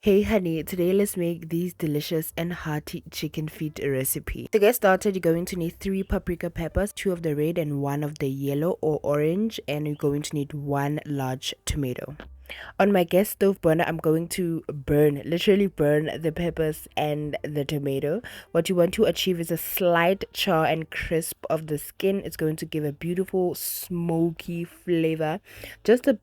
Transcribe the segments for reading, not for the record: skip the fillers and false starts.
Hey honey, today let's make these delicious and hearty chicken feet recipe. To get started, you're going to need 3 paprika peppers, 2 of the red and 1 of the yellow or orange, and you're going to need 1 large tomato. On my gas stove burner, I'm going to literally burn the peppers and the tomato. What you want to achieve is a slight char and crisp of the skin. It's going to give a beautiful smoky flavor. Just a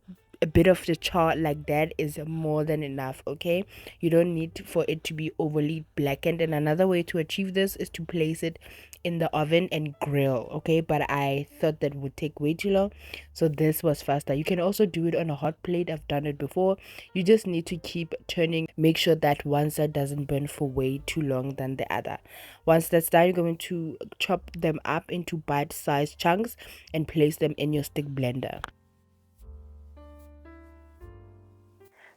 bit of the char like that is more than enough. Okay, you don't need for it to be overly blackened, and another way to achieve this is to place it in the oven and grill. Okay, but I thought that would take way too long, so this was faster. You can also do it on a hot plate. I've done it before. You just need to keep turning, make sure that one side doesn't burn for way too long than the other. Once that's done, you're going to chop them up into bite-sized chunks and place them in your stick blender.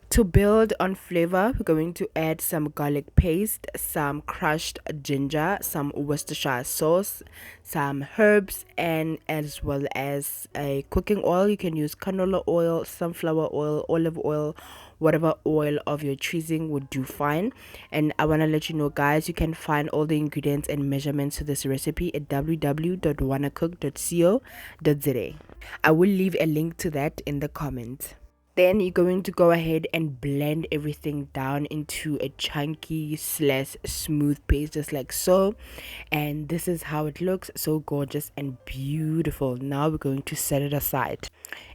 To build on flavor, we're going to add some garlic paste, some crushed ginger, some Worcestershire sauce, some herbs, and as well as a cooking oil. You can use canola oil, sunflower oil, olive oil, whatever oil of your choosing would do fine. And I want to let you know, guys, you can find all the ingredients and measurements to this recipe at www.wannacook.co.za. I will leave a link to that in the comments. Then you're going to go ahead and blend everything down into a chunky slash smooth paste, just like so. And this is how it looks, so gorgeous and beautiful. Now we're going to set it aside.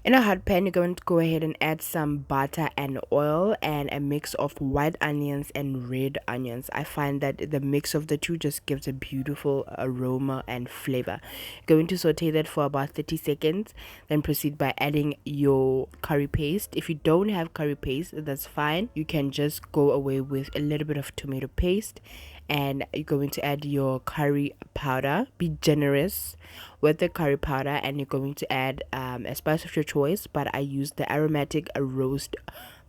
In a hot pan, you're going to go ahead and add some butter and oil and a mix of white onions and red onions. I find that the mix of the two just gives a beautiful aroma and flavor. You're going to saute that for about 30 seconds, then proceed by adding your curry paste. If you don't have curry paste, that's fine. You can just go away with a little bit of tomato paste, and you're going to add your curry powder. Be generous with the curry powder, and you're going to add a spice of your choice, but I use the aromatic roast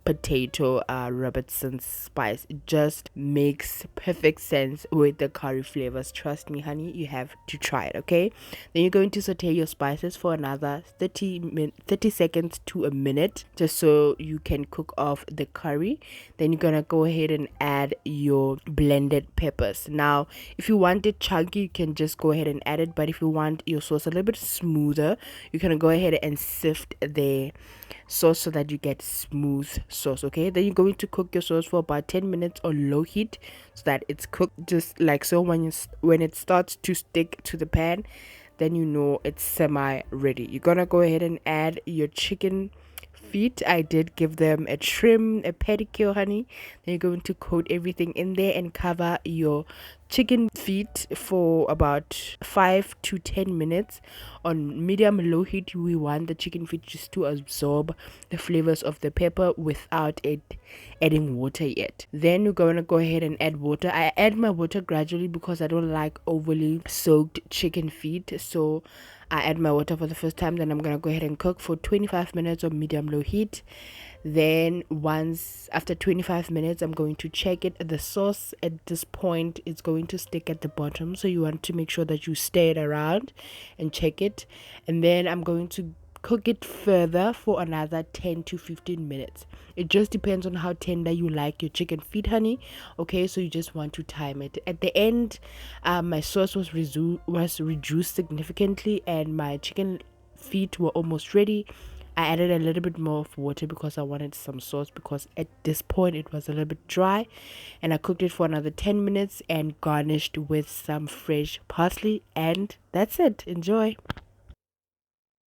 potato Robertson spice. It just makes perfect sense with the curry flavors. Trust me, honey, you have to try it. Okay, then you're going to saute your spices for another 30 seconds to a minute, just so you can cook off the curry. Then you're gonna go ahead and add your blended peppers. Now if you want it chunky, you can just go ahead and add it, but if you want your sauce a little bit smoother, you can go ahead and sift the sauce so that you get smooth sauce. Okay, then you're going to cook your sauce for about 10 minutes on low heat so that it's cooked just like so. When it starts to stick to the pan, then you know it's semi ready. You're gonna go ahead and add your chicken feet. I did give them a trim, a pedicure, honey. Then you're going to coat everything in there and cover your chicken feet for about 5 to 10 minutes on medium low heat. We want the chicken feet just to absorb the flavors of the pepper without it adding water yet. Then we're going to go ahead and add water. I add my water gradually because I don't like overly soaked chicken feet, so I add my water for the first time. Then I'm gonna go ahead and cook for 25 minutes on medium low heat. Then once after 25 minutes, I'm going to check it. The sauce at this point is going to stick at the bottom, so you want to make sure that you stir it around and check it. And then I'm going to cook it further for another 10 to 15 minutes. It just depends on how tender you like your chicken feet, honey. Okay, so you just want to time it. At the end, my sauce was reduced significantly, and my chicken feet were almost ready. I added a little bit more of water because I wanted some sauce, because at this point it was a little bit dry, and I cooked it for another 10 minutes and garnished with some fresh parsley, and that's it. Enjoy.